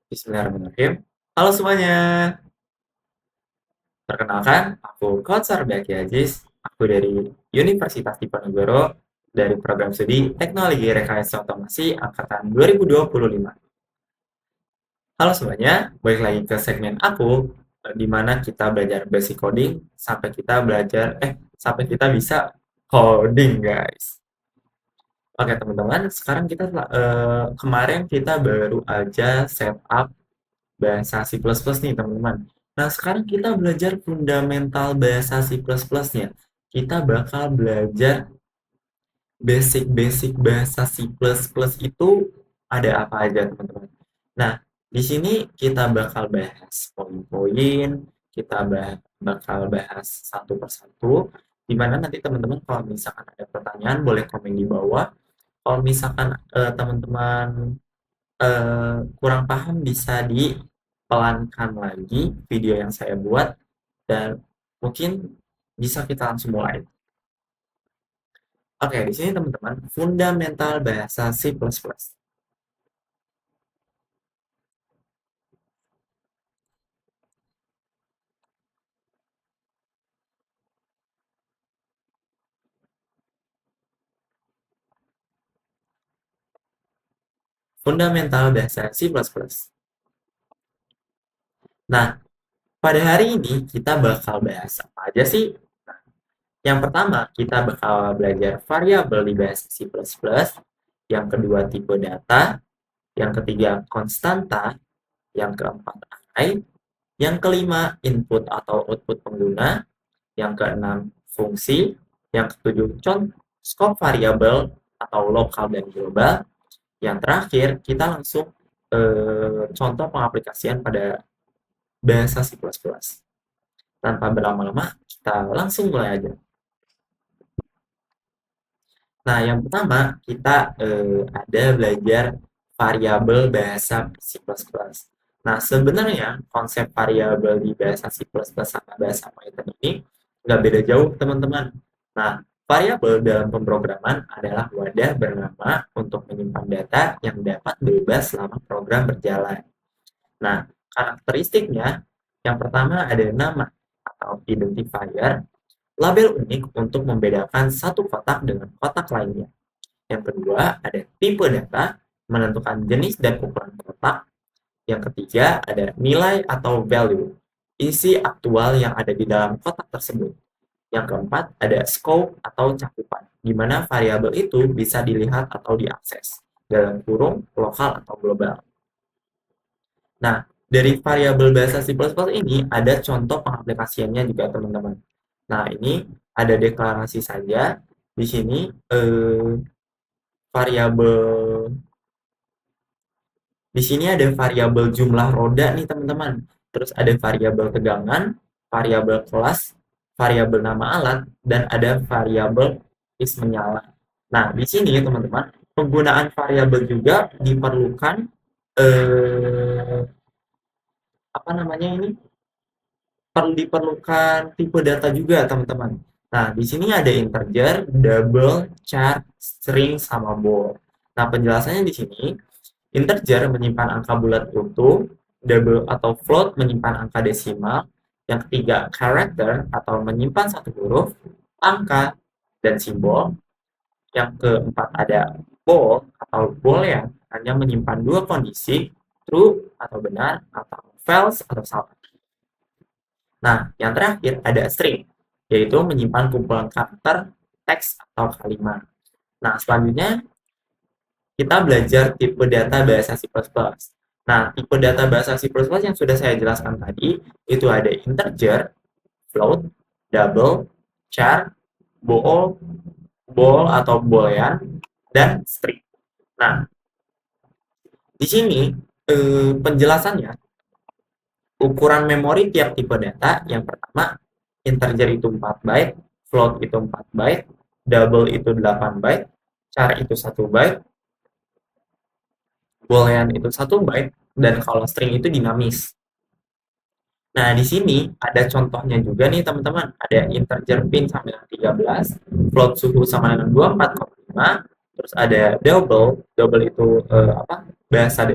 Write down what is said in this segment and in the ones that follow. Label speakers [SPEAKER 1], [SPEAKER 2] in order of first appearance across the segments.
[SPEAKER 1] Bismillahirrahmanirrahim. Halo semuanya, perkenalkan aku Coach Baki Aziz, aku dari Universitas Diponegoro dari program studi Teknologi Rekayasa Otomasi angkatan 2025. Halo semuanya, balik lagi ke segmen aku di mana kita belajar basic coding sampai kita bisa coding, guys. Oke teman-teman, sekarang kemarin kita baru aja setup bahasa C++ nih teman-teman. Nah, sekarang kita belajar fundamental bahasa C++-nya. Kita bakal belajar basic-basic bahasa C++ itu ada apa aja teman-teman. Nah, di sini kita bakal bahas poin-poin, bakal bahas satu persatu, di mana nanti teman-teman kalau misalkan ada pertanyaan boleh komen di bawah. Kalau misalkan teman-teman kurang paham bisa dipelankan lagi video yang saya buat dan mungkin bisa kita langsung mulai. Oke, di sini teman-teman, fundamental bahasa C++. Fundamental bahasa C++. Nah, pada hari ini kita bakal bahas apa aja sih? Yang pertama, kita bakal belajar variabel di bahasa C++. Yang kedua, tipe data. Yang ketiga, konstanta. Yang keempat, array. Yang kelima, input atau output pengguna. Yang keenam, fungsi. Yang ketujuh, scope variabel atau lokal dan global. Yang terakhir, kita langsung contoh pengaplikasian pada bahasa C++. Tanpa berlama-lama, kita langsung mulai aja. Nah, yang pertama kita ada belajar variabel bahasa C++. Nah, sebenarnya konsep variabel di bahasa C++ sama bahasa Python ini nggak beda jauh, teman-teman. Nah, variabel dalam pemrograman adalah wadah bernama untuk menyimpan data yang dapat berubah selama program berjalan. Nah, karakteristiknya yang pertama ada nama atau identifier, label unik untuk membedakan satu kotak dengan kotak lainnya. Yang kedua, ada tipe data, menentukan jenis dan ukuran kotak. Yang ketiga, ada nilai atau value, isi aktual yang ada di dalam kotak tersebut. Yang keempat, ada scope atau cakupan, di mana variabel itu bisa dilihat atau diakses, dalam kurung, lokal atau global. Nah, dari variabel bahasa C++ ini ada contoh pengaplikasiannya juga, teman-teman. Nah, ini ada deklarasi saja. Di sini variabel di sini ada variabel jumlah roda nih, teman-teman. Terus ada variabel tegangan, variabel kelas, variabel nama alat, dan ada variabel is menyala. Nah, di sini teman-teman, penggunaan variabel juga diperlukan eh, apa namanya ini? Diperlukan tipe data juga, teman-teman. Nah, di sini ada integer, double, char, string, sama bol. Nah, penjelasannya di sini, integer menyimpan angka bulat utuh, double atau float menyimpan angka desimal, yang ketiga character atau menyimpan satu huruf, angka, dan simbol. Yang keempat ada bol atau boolean hanya menyimpan dua kondisi, true atau benar, atau false atau salah. Nah, yang terakhir ada string, yaitu menyimpan kumpulan karakter, teks, atau kalimat. Nah, selanjutnya kita belajar tipe data bahasa C++. Nah, tipe data bahasa C++ yang sudah saya jelaskan tadi, itu ada integer, float, double, char, bool, bol atau boolean, dan string. Nah, di sini penjelasannya, ukuran memori tiap tipe data, yang pertama, integer itu 4 byte, float itu 4 byte, double itu 8 byte, char itu 1 byte, boolean itu 1 byte, dan kalau string itu dinamis. Nah, di sini ada contohnya juga nih, teman-teman. Ada integer pin sampai dengan 13, float suhu sama dengan 24,5, terus ada double, double itu bahasa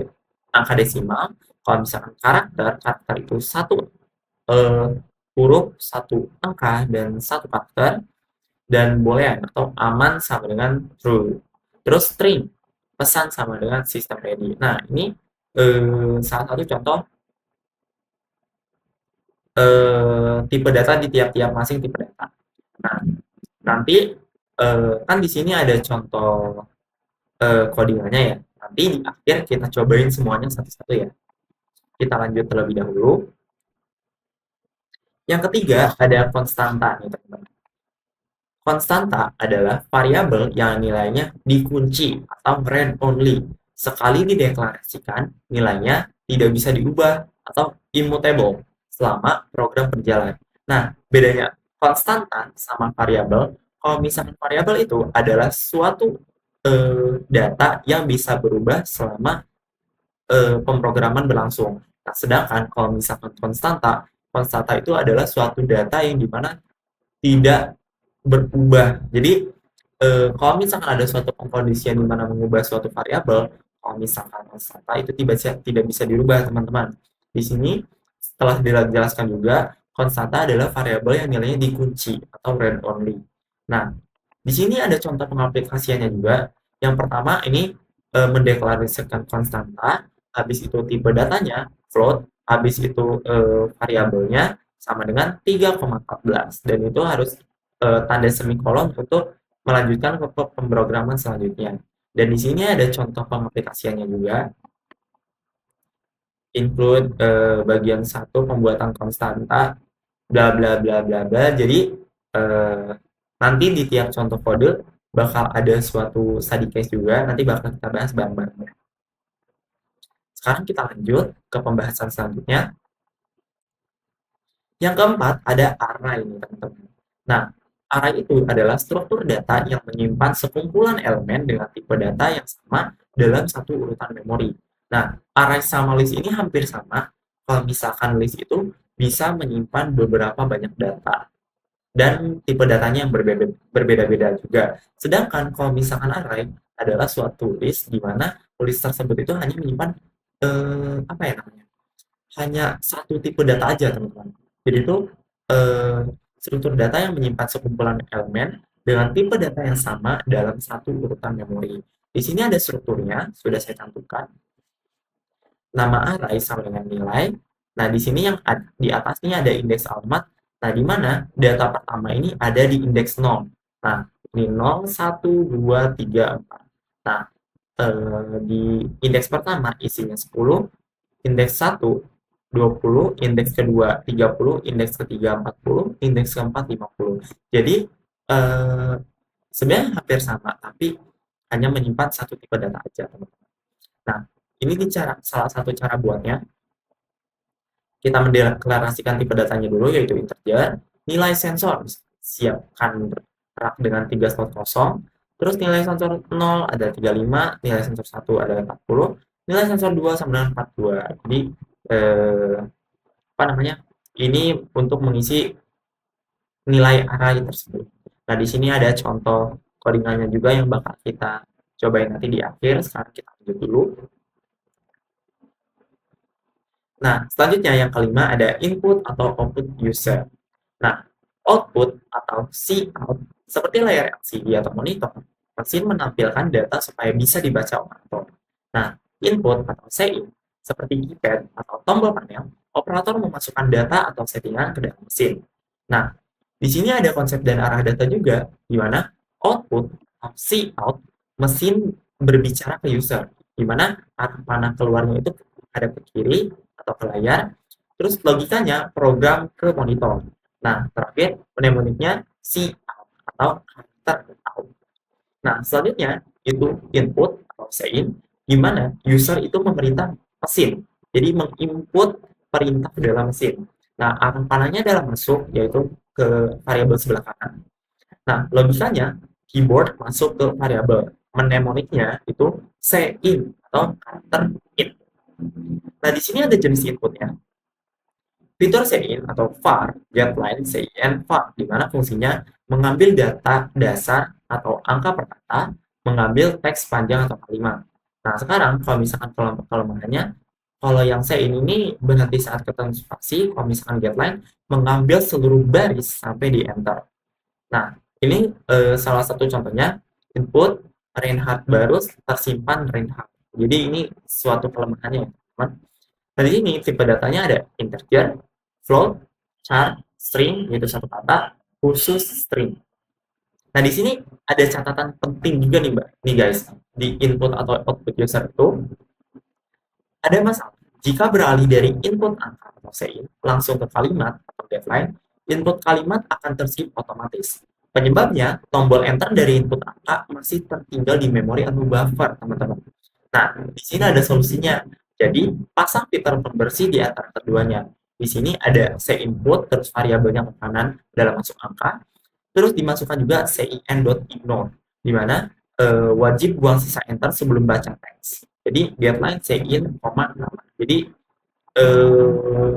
[SPEAKER 1] angka desimal, Kalau misalkan karakter itu satu huruf, satu angka, dan satu karakter, dan boolean atau aman sama dengan true. Terus string, pesan sama dengan system ready. Nah, ini salah satu contoh tipe data di tiap-tiap masing tipe data. Nah, nanti kan di sini ada contoh codingannya ya. Nanti di akhir kita cobain semuanya satu-satu ya. Kita lanjut terlebih dahulu. Yang ketiga ada konstanta nih teman-teman. Konstanta adalah variabel yang nilainya dikunci atau read only. Sekali dideklarasikan, nilainya tidak bisa diubah atau immutable selama program berjalan. Nah, bedanya konstanta sama variabel, kalau misalkan variabel itu adalah suatu data yang bisa berubah selama pemrograman berlangsung. Nah, sedangkan kalau misalkan konstanta itu adalah suatu data yang dimana tidak berubah. Jadi kalau misalkan ada suatu pengkondisian di mana mengubah suatu variabel, kalau misalkan konstanta itu tidak bisa dirubah, teman-teman. Di sini setelah dijelaskan juga, konstanta adalah variabel yang nilainya dikunci atau read only. Nah, di sini ada contoh pengaplikasiannya juga. Yang pertama ini mendeklarasikan konstanta, habis itu tipe datanya float, habis itu variabelnya sama dengan 3,14 dan itu harus tanda semikolon untuk melanjutkan ke pemrograman selanjutnya. Dan di sini ada contoh pengaplikasiannya juga. Include bagian satu pembuatan konstanta bla bla bla bla bla. Jadi nanti di tiap contoh kode bakal ada suatu study case juga, nanti bakal kita bahas bareng-bareng. Sekarang kita lanjut ke pembahasan selanjutnya. Yang keempat ada array nih teman-teman. Nah, array itu adalah struktur data yang menyimpan sekumpulan elemen dengan tipe data yang sama dalam satu urutan memori. Nah, array sama list ini hampir sama. Kalau misalkan list itu bisa menyimpan beberapa banyak data dan tipe datanya yang berbeda-beda juga. Sedangkan kalau misalkan array adalah suatu list di mana list tersebut itu hanya menyimpan apa ya namanya? Hanya satu tipe data aja, teman-teman. Jadi itu struktur data yang menyimpan sekumpulan elemen dengan tipe data yang sama dalam satu urutan memori. Di sini ada strukturnya, sudah saya cantumkan. Nama array sama dengan nilai. Nah, di sini yang di atas ini ada indeks alamat. Nah, di mana data pertama ini ada di indeks 0. Nah, ini 0, 1, 2, 3, 4. Nah, di indeks pertama isinya 10, indeks 1 20, indeks kedua 30, indeks ketiga 40, indeks keempat 50. Jadi sebenarnya hampir sama, tapi hanya menyimpan satu tipe data aja, teman-teman. Nah, ini salah satu cara buatnya. Kita mendeklarasikan tipe datanya dulu, yaitu integer. Nilai sensor siapkan rak dengan 3 slot kosong. Terus nilai sensor 0 ada 35, nilai sensor 1 ada 40, nilai sensor 2 sama dengan 42. Jadi apa namanya? Ini untuk mengisi nilai array tersebut. Nah, di sini ada contoh codingannya juga yang bakal kita cobain nanti di akhir. Sekarang kita lanjut dulu. Nah, selanjutnya yang kelima ada input atau output user. Nah, output atau cout seperti layar LCD atau monitor, mesin menampilkan data supaya bisa dibaca operator. Nah, input atau CIN seperti keypad atau tombol panel, operator memasukkan data atau settingan ke dalam mesin. Nah, di sini ada konsep dan arah data juga, di mana output atau cout mesin berbicara ke user, di mana arah panah keluarnya itu ada ke kiri atau ke layar, terus logikanya program ke monitor. Nah, terakhir mnemoniknya cout atau character out. Nah, selanjutnya itu input atau sein, di mana user itu memerintah mesin. Jadi menginput perintah ke dalam mesin. Nah, arah panahnya adalah masuk, yaitu ke variabel sebelah kanan. Nah, logikanya keyboard masuk ke variabel. Mnemoniknya itu sein atau character in. Nah, di sini ada jenis inputnya. Fitur sein atau var, getLine, sein, var, di mana fungsinya mengambil data dasar atau angka per kata, mengambil teks panjang atau kalimat. Nah, sekarang kalau misalkan kelemahannya, Kalau yang C ini berhenti saat ketemu spasi, kalau misalkan getLine mengambil seluruh baris sampai di enter. Nah, ini salah satu contohnya input Reinhard baru tersimpan Reinhard. Jadi ini suatu kelemahannya, teman. Nah, di sini tipe datanya ada integer, float, char, string, yaitu satu kata, khusus string. Nah, di sini ada catatan penting juga nih, Mbak. Nih guys, di input atau output user itu ada masalah. Jika beralih dari input angka atau sein langsung ke kalimat atau deadline, input kalimat akan terskip otomatis. Penyebabnya, tombol enter dari input angka masih tertinggal di memori atau buffer, teman-teman. Nah, di sini ada solusinya. Jadi, pasang fitur pembersih di antara keduanya. Di sini ada input terus variabelnya ke kanan dalam masuk angka, terus dimasukkan juga cin.ignore, di mana wajib buang sisa enter sebelum baca teks. Jadi deadline cin, nama. Jadi eh,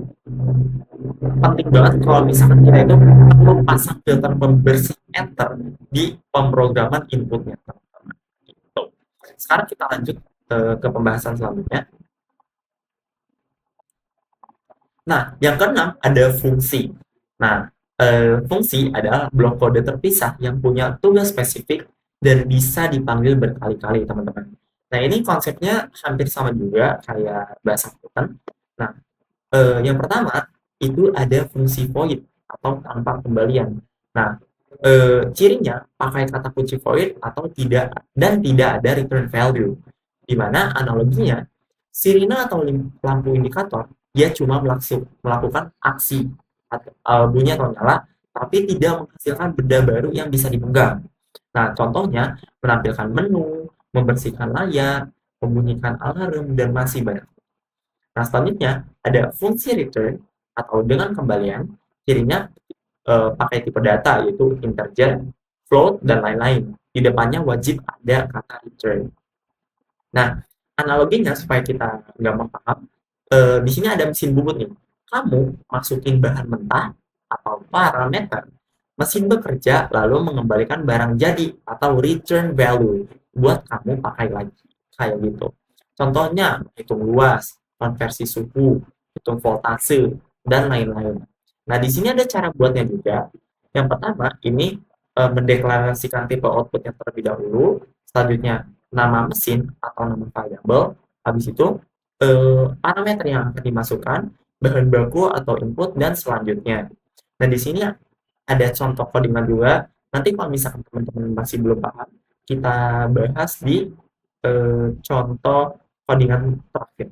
[SPEAKER 1] penting banget kalau misalkan kita itu perlu pasang filter pembersih enter di pemrograman inputnya, teman-teman. Gitu. Sekarang kita lanjut ke pembahasan selanjutnya. Nah, yang keenam ada fungsi. Nah, fungsi adalah blok kode terpisah yang punya tugas spesifik dan bisa dipanggil berkali-kali, teman-teman. Nah, ini konsepnya hampir sama juga kayak bahasa Python. Nah, yang pertama itu ada fungsi void atau tanpa kembalian. Nah, cirinya pakai kata kunci void atau tidak dan tidak ada return value. Di mana analoginya sirine atau lampu indikator dia cuma melakukan aksi atau bunyi atau nyala, tapi tidak menghasilkan benda baru yang bisa dipegang. Nah, contohnya menampilkan menu, membersihkan layar, membunyikan alarm, dan masih banyak. Nah, selanjutnya ada fungsi return atau dengan kembalian, cirinya pakai tipe data yaitu integer, float, dan lain-lain. Di depannya wajib ada kata return. Nah, analoginya supaya kita gampang paham, di sini ada mesin bubut nih. Kamu masukin bahan mentah atau parameter, mesin bekerja lalu mengembalikan barang jadi atau return value buat kamu pakai lagi. Kayak gitu. Contohnya, hitung luas, konversi suhu, hitung voltase, dan lain-lain. Nah, di sini ada cara buatnya juga. Yang pertama, ini mendeklarasikan tipe output yang terlebih dahulu. Selanjutnya, nama mesin atau nama variabel. Habis itu, parameter yang akan dimasukkan, bahan baku atau input, dan selanjutnya. Dan di sini ada contoh codingan juga. Nanti kalau misalkan teman-teman masih belum paham, kita bahas di contoh codingan terakhir.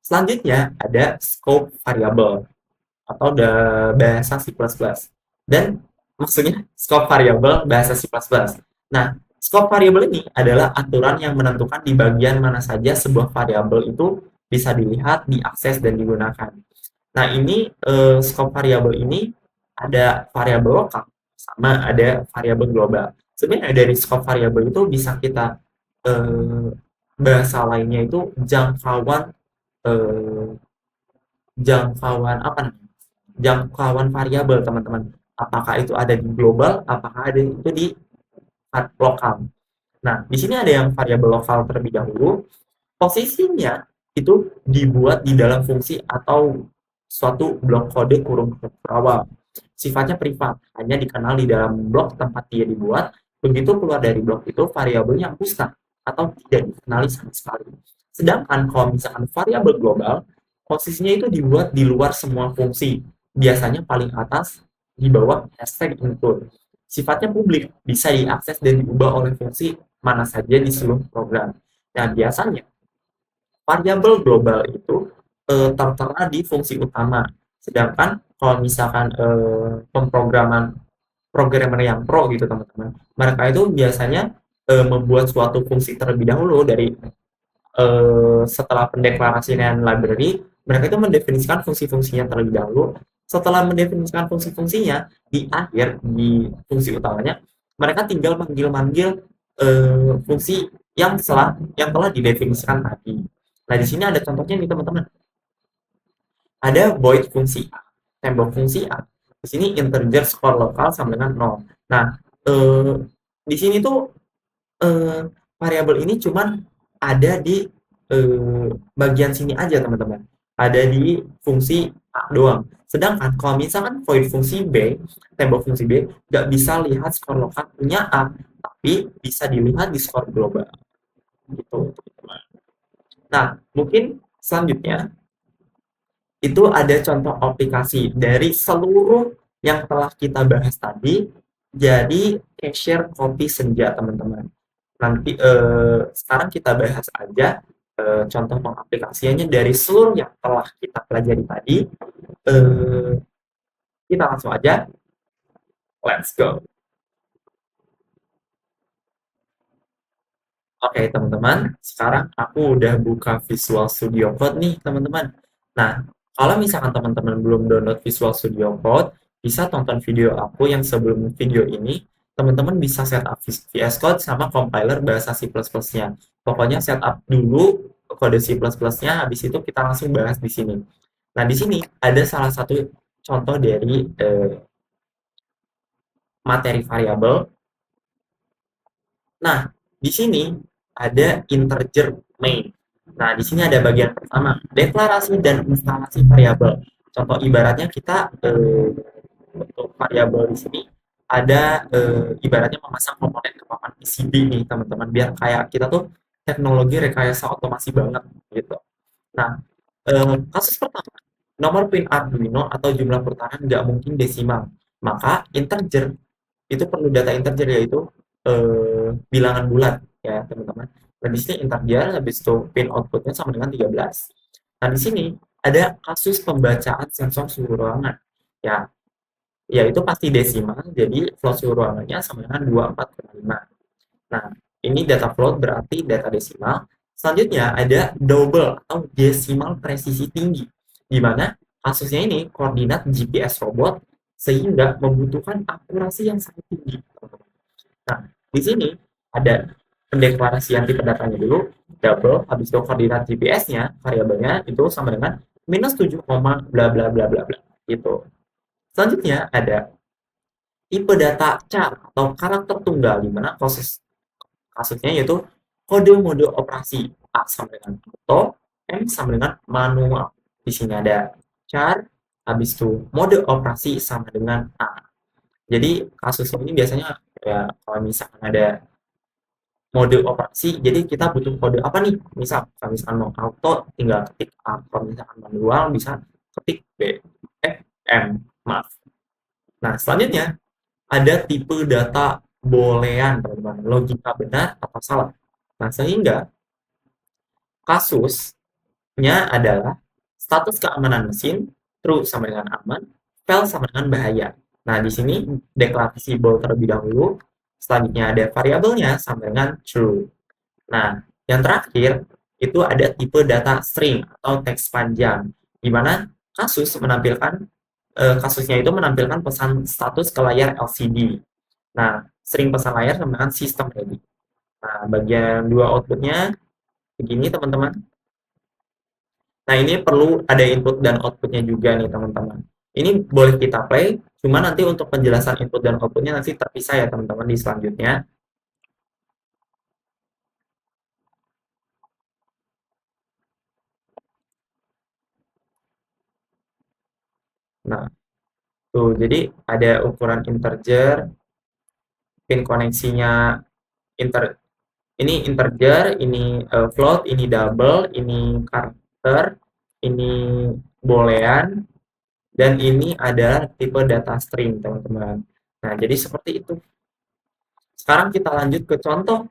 [SPEAKER 1] Selanjutnya ada scope variable atau bahasa C++. Dan maksudnya scope variable bahasa C++. Nah, scope variable ini adalah aturan yang menentukan di bagian mana saja sebuah variabel itu bisa dilihat, diakses, dan digunakan. Nah, ini scope variable ini ada variabel lokal sama ada variabel global. Sebenarnya dari scope variable itu bisa kita bahasa lainnya itu eh, jangkauan apa namanya? Jangkauan variabel, teman-teman. Apakah itu ada di global, apakah ada itu di lokal. Nah, di sini ada yang variabel lokal terlebih dahulu. Posisinya itu dibuat di dalam fungsi atau suatu blok kode kurung awal. Sifatnya privat, hanya dikenal di dalam blok tempat dia dibuat. Begitu keluar dari blok itu, variabelnya musnah atau tidak dikenali sama sekali. Sedangkan kalau misalkan variabel global, posisinya itu dibuat di luar semua fungsi. Biasanya paling atas di bawah hashtag input. Sifatnya publik, bisa diakses dan diubah oleh fungsi mana saja di seluruh program. Nah, biasanya variabel global itu tertera di fungsi utama. Sedangkan kalau misalkan pemrograman programmer yang pro gitu teman-teman, mereka itu biasanya membuat suatu fungsi terlebih dahulu dari setelah pendeklarasian library, mereka itu mendefinisikan fungsi-fungsinya terlebih dahulu. Setelah mendefinisikan fungsi-fungsinya di akhir di fungsi utamanya, mereka tinggal manggil-manggil fungsi yang telah didefinisikan tadi. Nah, di sini ada contohnya nih teman-teman. Ada void fungsi A, tembok fungsi A. Di sini integer skor lokal sama dengan 0. Nah, di sini tuh variabel ini cuman ada di bagian sini aja teman-teman, ada di fungsi A doang. Sedangkan kalau misalkan void fungsi B, tembok fungsi B, nggak bisa lihat skor lokal punya A, tapi bisa dilihat di skor global. Gitu, teman-teman. Nah, mungkin selanjutnya itu ada contoh aplikasi dari seluruh yang telah kita bahas tadi. Jadi cashier kopi senja teman-teman. Nanti sekarang kita bahas aja contoh pengaplikasiannya dari seluruh yang telah kita pelajari tadi. Eh, kita langsung aja, let's go. Oke, teman-teman, sekarang aku udah buka Visual Studio Code nih, teman-teman. Nah, kalau misalkan teman-teman belum download Visual Studio Code, bisa tonton video aku yang sebelum video ini. Teman-teman bisa setup VS Code sama compiler bahasa C++-nya. Pokoknya setup dulu kode C++-nya, habis itu kita langsung bahas di sini. Nah, di sini ada salah satu contoh dari materi variabel. Nah, di sini ada integer main. Nah, di sini ada bagian pertama, deklarasi dan instalasi variabel. Contoh ibaratnya kita untuk variabel di sini ada ibaratnya memasang komponen ke papan PCB nih, teman-teman, biar kayak kita tuh teknologi rekayasa otomasi banget gitu. Nah, kasus pertama, nomor pin Arduino atau jumlah pertahanan nggak mungkin desimal. Maka integer itu perlu data integer, yaitu bilangan bulat ya teman-teman. Nah di sini integer, habis itu pin outputnya sama dengan 13. Nah di sini ada kasus pembacaan sensor suhu ruangan ya, yaitu pasti desimal, jadi float suhu ruangannya sama dengan 24,5. Nah ini data float berarti data desimal. Selanjutnya ada double atau desimal presisi tinggi, di mana kasusnya ini koordinat GPS robot sehingga membutuhkan akurasi yang sangat tinggi. Nah, di sini ada pendeklarasian tipe datanya dulu, double, habis itu koordinat GPS-nya, variabelnya itu sama dengan minus 7, bla bla bla bla bla. Gitu. Selanjutnya ada tipe data char atau karakter tunggal, di mana kasusnya yaitu kode mode operasi A sama dengan auto, M sama dengan manual. Di sini ada char, habis itu mode operasi sama dengan A. Jadi kasus ini biasanya ya kalau misalkan ada mode operasi, jadi kita butuh kode apa nih, misal kalau misalkan mau auto tinggal ketik A, kalau misalkan manual bisa ketik B, M, maaf. Nah selanjutnya ada tipe data boolean teman-teman, logika benar atau salah. Nah sehingga kasusnya adalah status keamanan mesin true sama dengan aman, fail sama dengan bahaya. Nah di sini deklarasi bool terlebih dahulu, selanjutnya ada variabelnya sama dengan true. Nah, yang terakhir itu ada tipe data string atau teks panjang, di mana kasusnya itu menampilkan pesan status ke layar LCD. Nah, string pesan layar sama dengan sistem ready. Nah, bagian dua outputnya begini teman-teman. Nah, ini perlu ada input dan outputnya juga nih teman-teman. Ini boleh kita play, cuma nanti untuk penjelasan input dan outputnya nanti terpisah ya teman-teman di selanjutnya. Nah, tuh jadi ada ukuran integer, pin koneksinya inter ini integer, ini float, ini double, ini karakter, ini boolean, dan ini adalah tipe data string teman-teman. Nah jadi seperti itu. Sekarang kita lanjut ke contoh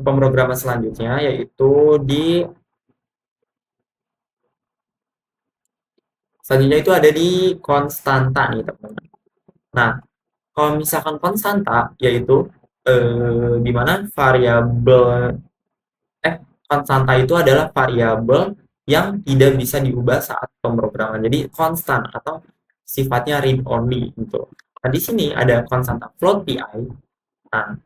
[SPEAKER 1] pemrograman selanjutnya, yaitu selanjutnya itu ada di konstanta nih teman-teman. Nah kalau misalkan konstanta yaitu di mana variabel konstanta itu adalah variabel yang tidak bisa diubah saat pemrograman. Jadi konstan atau sifatnya read only gitu. Nah, di sini ada konstanta float pi. Nah,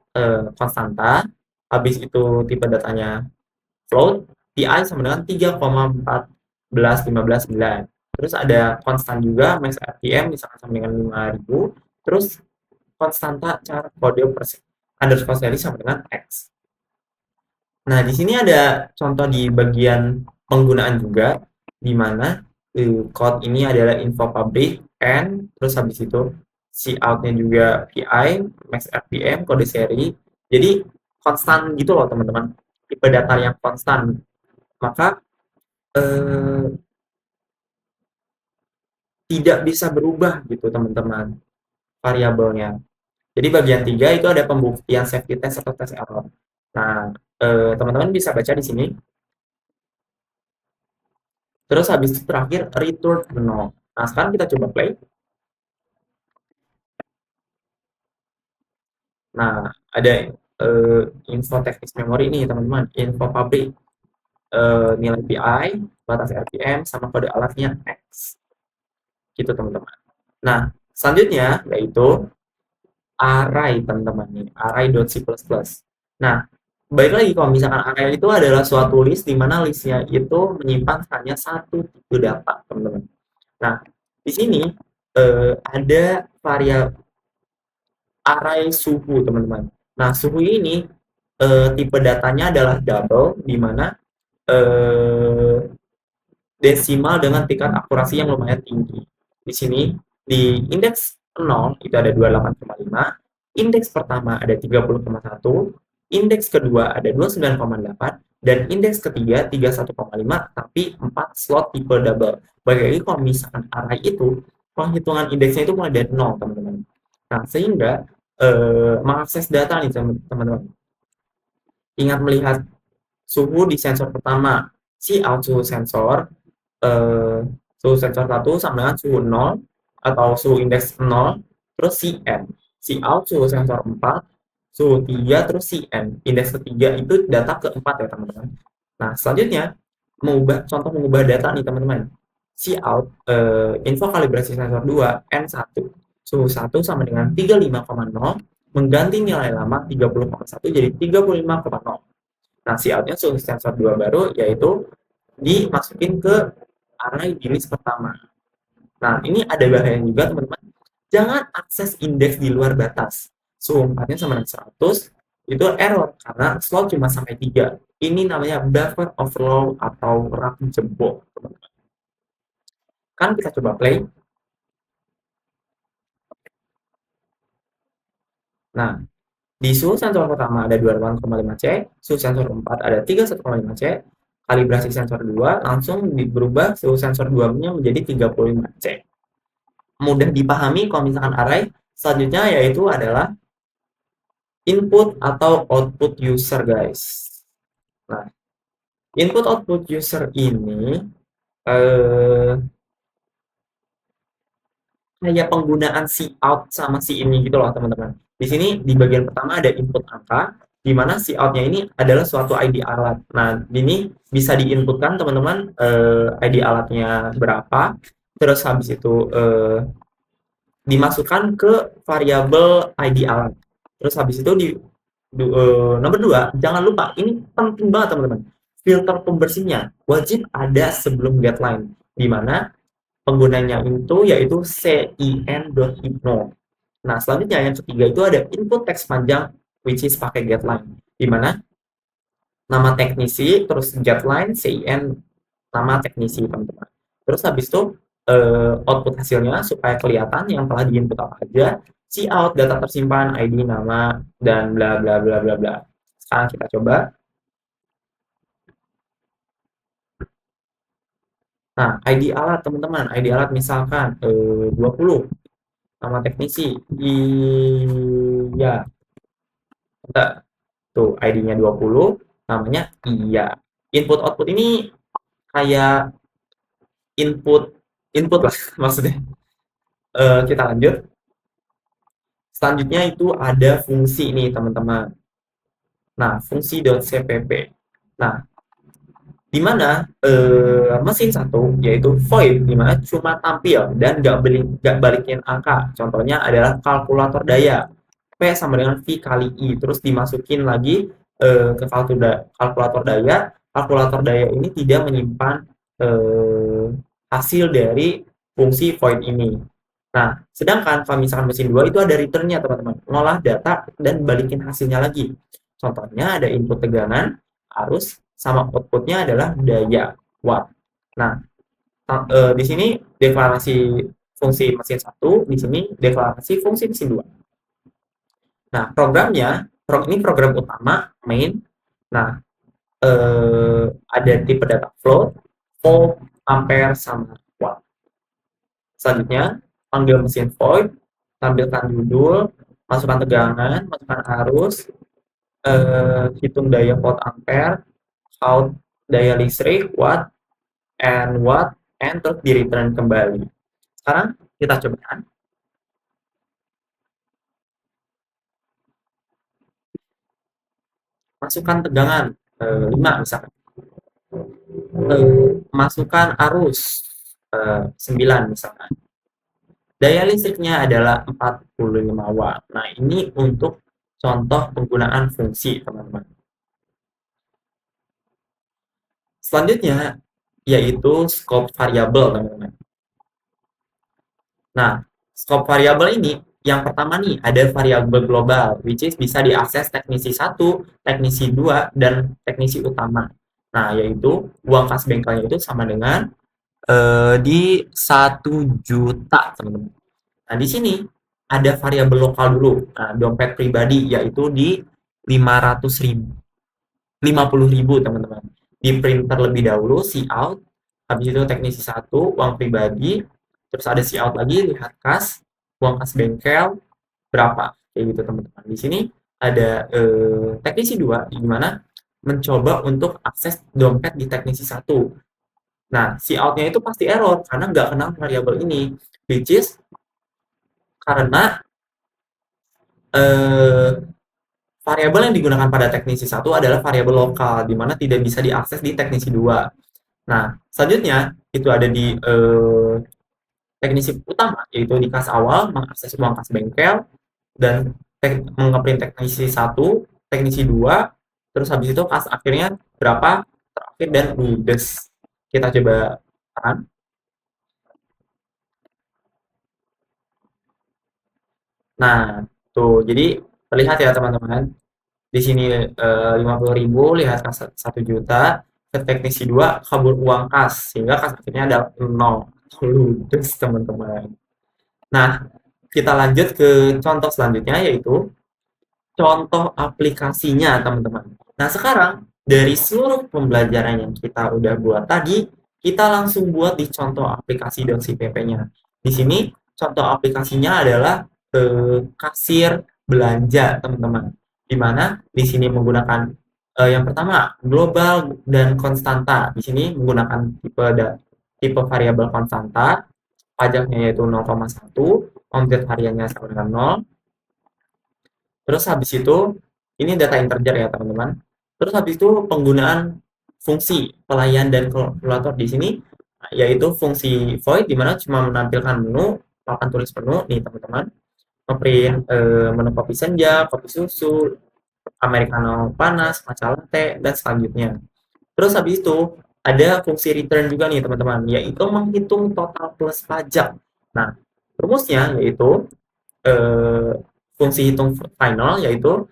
[SPEAKER 1] konstanta habis itu tipe datanya float pi sama dengan 3,1415. Terus ada konstan juga max RPM misalkan sama dengan 5000. Terus konstanta cara kode underscore seri sama dengan x. Nah, di sini ada contoh di bagian penggunaan juga, di mana code ini adalah info public and terus habis itu si out-nya juga PI, max RPM, kode seri. Jadi konstan gitu loh teman-teman, tipe data yang konstan. Maka eh, tidak bisa berubah gitu teman-teman variabelnya. Jadi bagian 3 itu ada pembuktian safety test atau test error. Nah, teman-teman bisa baca di sini. Terus habis itu terakhir return 0. Nah, sekarang kita coba play. Nah, ada info teknis memori ini teman-teman. Info pabrik, nilai PI, batas RPM, sama kode alatnya X. Gitu teman-teman. Nah, selanjutnya yaitu array teman-teman nih. Array.c++. Nah, baik lagi kalau misalkan array itu adalah suatu list di mana listnya itu menyimpan hanya satu tipe data teman-teman. Nah, di sini ada variabel array suhu teman-teman. Nah, suhu ini tipe datanya adalah double, di mana eh, desimal dengan tingkat akurasi yang lumayan tinggi. Di sini di indeks 0 itu ada 28,5, indeks pertama ada 30,1, indeks kedua ada 29,8, dan indeks ketiga 31,5 tapi 4 slot tipe double. Bagi kalau misalkan array itu penghitungan indeksnya itu mulai dari 0 teman-teman. Nah, sehingga mengakses data nih teman-teman. Ingat melihat suhu di sensor pertama, si out suhu sensor, eh, suhu sensor 1 sama dengan suhu 0 atau suhu indeks 0, terus Cn. Si out suhu sensor 4, suhu 3, terus Cn. Indeks ketiga itu data keempat ya teman-teman. Nah, selanjutnya mengubah data nih teman-teman. Si out info kalibrasi sensor 2 N1 suhu 1 sama dengan 35,0 mengganti nilai lama 30,1 jadi 35,0. Nah, si outnya suhu sensor 2 baru yaitu dimasukin ke array di list pertama. Nah, ini ada bahaya juga teman-teman. Jangan akses indeks di luar batas. Suhu 4-nya sama dengan 100, itu error karena slot cuma sampai 3. Ini namanya buffer overflow atau rak jebol. Kan kita coba play. Nah, di suhu sensor pertama ada 28,5C, suhu sensor 4 ada 31,5C, kalibrasi sensor 2 langsung berubah suhu sensor 2-nya menjadi 35C. Mudah dipahami kalau misalkan array. Selanjutnya yaitu adalah input atau output user guys. Nah, input output user ini eh, kayak penggunaan si out sama si ini gitu loh teman-teman. Di sini di bagian pertama ada input angka, di mana si outnya ini adalah suatu ID alat. Nah, ini bisa diinputkan teman-teman ID alatnya berapa, terus habis itu dimasukkan ke variabel ID alat. Terus habis itu nomor 2, jangan lupa, ini penting banget teman-teman. Filter pembersihnya wajib ada sebelum getline, di mana penggunanya itu yaitu cin.ignore. Nah, selanjutnya yang ketiga itu ada input teks panjang which is pakai getline, di mana nama teknisi, terus getline, cin, nama teknisi teman-teman. Terus habis itu output hasilnya supaya kelihatan yang telah diinput apa aja, cout, data tersimpan, ID, nama, dan bla bla bla bla bla. Sekarang kita coba. Nah, ID alat teman-teman, ID alat misalkan 20, nama teknisi, iya, tuh ID-nya 20, namanya iya. Input output ini kayak input input lah maksudnya. Kita lanjut. Selanjutnya itu ada fungsi nih teman-teman. Nah, fungsi.cpp. Nah, di mana mesin satu yaitu void, di mana cuma tampil dan nggak balikin angka. Contohnya adalah kalkulator daya. P sama dengan V kali I. Terus dimasukin lagi ke kalkulator daya. Kalkulator daya ini tidak menyimpan hasil dari fungsi void ini. Nah, sedangkan kalau misalkan mesin 2 itu ada return-nya teman-teman. Ngolah data dan balikin hasilnya lagi. Contohnya ada input tegangan, arus, sama outputnya adalah daya watt. Nah, di sini deklarasi fungsi mesin satu, di sini deklarasi fungsi mesin dua. Nah, programnya, ini program utama, main. Nah, ada tipe data flow, volt, ampere, sama watt. Selanjutnya, panggil mesin void, tampilkan judul, masukkan tegangan, masukkan arus, hitung daya volt ampere, out daya listrik, watt, and terus di return kembali. Sekarang kita coba. Masukkan tegangan 5 misalkan. Masukkan arus 9 misalkan. Daya listriknya adalah 45 watt. Nah, ini untuk contoh penggunaan fungsi, teman-teman. Selanjutnya, yaitu scope variable, teman-teman. Nah, scope variable ini, yang pertama nih, ada variabel global, which is bisa diakses teknisi 1, teknisi 2, dan teknisi utama. Nah, yaitu uang kas bengkelnya itu sama dengan di 1 juta, teman-teman. Nah, di sini ada variabel lokal dulu. Nah, dompet pribadi yaitu di 500.000, 50.000, teman-teman. Di print terlebih dahulu, see out, habis itu teknisi 1, uang pribadi, terus ada see out lagi, lihat kas, uang kas bengkel, berapa, kayak gitu, teman-teman. Di sini ada teknisi 2, di mana mencoba untuk akses dompet di teknisi 1. Nah, si out-nya itu pasti error karena nggak kenal variabel ini, which is karena eh, variabel yang digunakan pada teknisi 1 adalah variabel lokal, di mana tidak bisa diakses di teknisi 2. Nah, selanjutnya itu ada di teknisi utama, yaitu di kas awal, mengakses uang kas bengkel, dan mengeprint teknisi 1, teknisi 2, terus habis itu kas akhirnya berapa, terakhir, dan ludes. Kita coba kan. Nah, tuh, jadi terlihat ya teman-teman. Di sini 50.000, lihat kas 1 juta, ke teknisi 2 kabur uang kas, sehingga kas akhirnya ada 0. Ludes, teman-teman. Nah, kita lanjut ke contoh selanjutnya, yaitu contoh aplikasinya, teman-teman. Nah, sekarang dari seluruh pembelajaran yang kita udah buat tadi, kita langsung buat di contoh aplikasi .cpp-nya. Di sini contoh aplikasinya adalah kasir belanja, teman-teman. Di mana di sini menggunakan yang pertama global dan konstanta. Di sini menggunakan tipe variabel konstanta, pajaknya yaitu 0,1, omset hariannya sama dengan 0. Terus habis itu, ini data integer ya teman-teman. Terus habis itu penggunaan fungsi pelayan dan kalkulator di sini, yaitu fungsi void, di mana cuma menampilkan menu, papan tulis menu, nih teman-teman. Ngeprint menu kopi senja, kopi susu, americano panas, matcha latte, dan selanjutnya. Terus habis itu, ada fungsi return juga nih teman-teman, yaitu menghitung total plus pajak. Nah, rumusnya yaitu fungsi hitung final, yaitu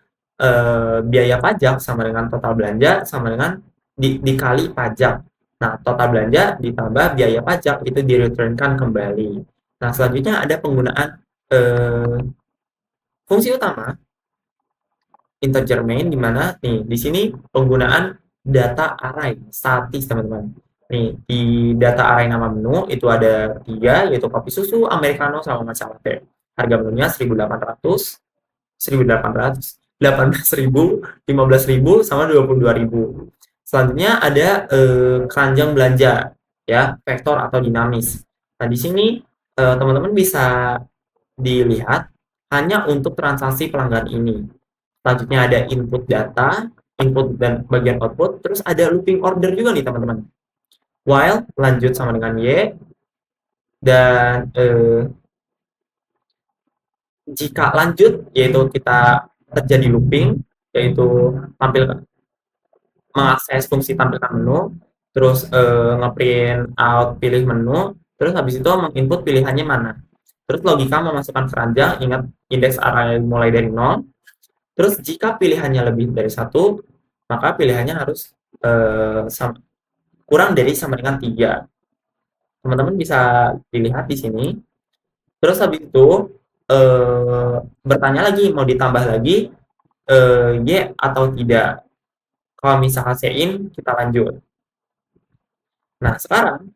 [SPEAKER 1] biaya pajak sama dengan total belanja sama dengan dikali pajak. Nah, total belanja ditambah biaya pajak itu di-returnkan kembali. Nah, selanjutnya ada penggunaan fungsi utama integer main, di mana nih di sini penggunaan data array statis, teman-teman. Nih di data array nama menu itu ada 3, yaitu kopi susu, americano, sama matcha latte. Harga menunya 1.800, 1.800, 18.000, 15.000, sama 22.000. Selanjutnya ada keranjang belanja, ya, vektor atau dinamis. Nah, di sini teman-teman bisa dilihat hanya untuk transaksi pelanggan ini. Selanjutnya ada input data, input dan bagian output, terus ada looping order juga nih teman-teman. While lanjut sama dengan Y, dan jika lanjut yaitu kita terjadi looping, yaitu tampilkan mengakses fungsi tampilkan menu, terus ngeprint out pilih menu, terus habis itu menginput pilihannya mana. Terus logika memasukkan keranjang, ingat indeks array mulai dari 0. Terus jika pilihannya lebih dari 1, maka pilihannya harus kurang dari sama dengan 3. Teman-teman bisa dilihat di sini. Terus habis itu bertanya lagi, mau ditambah lagi Y atau tidak. Kalau misalkan sein, kita lanjut. Nah, sekarang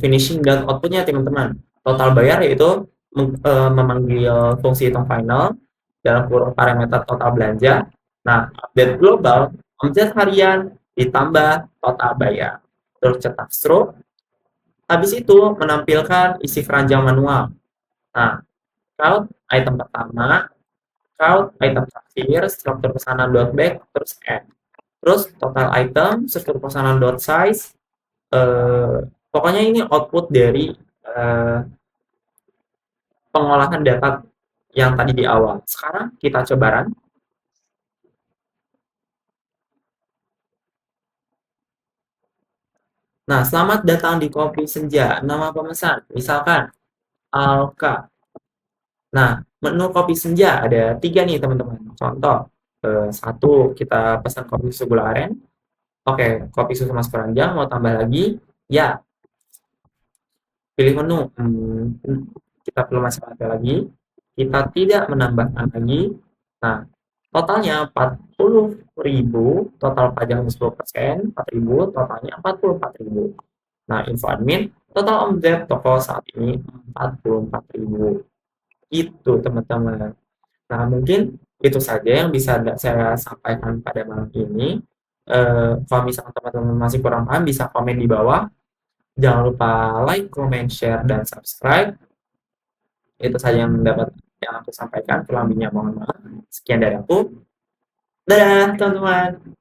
[SPEAKER 1] finishing dan outputnya teman-teman. Total bayar yaitu memanggil fungsi hitung final dalam kurung parameter total belanja. Nah, update global, omset harian ditambah total bayar. Terus cetak stroke, habis itu menampilkan isi keranjang manual. Nah, count item pertama, count item terakhir, struktur pesanan dot back, terus add. Terus total item, struktur pesanan dot size, eh, pokoknya ini output dari eh, pengolahan data yang tadi di awal. Sekarang kita coba run. Nah, selamat datang di Kopi Senja. Nama pemesan, misalkan Alka. Nah, menu Kopi Senja ada 3 nih teman-teman. Contoh, satu kita pesan kopi susu gula aren. Oke, kopi susu mas keranjang, mau tambah lagi? Ya, pilih menu. Kita perlu masih ada lagi. Kita tidak menambahkan lagi. Nah, totalnya 40.000, total pajaknya 10%, 4.000, totalnya 44.000. Nah, info admin, total omset toko saat ini 44.000. Itu teman-teman. Nah, mungkin itu saja yang bisa saya sampaikan pada malam ini. Kalau misalkan teman-teman masih kurang paham, bisa komen di bawah. Jangan lupa like, comment, share, dan subscribe. Itu saja yang aku sampaikan. Kurang lebihnya mohon maaf. Sekian dari aku. Dadah, teman-teman.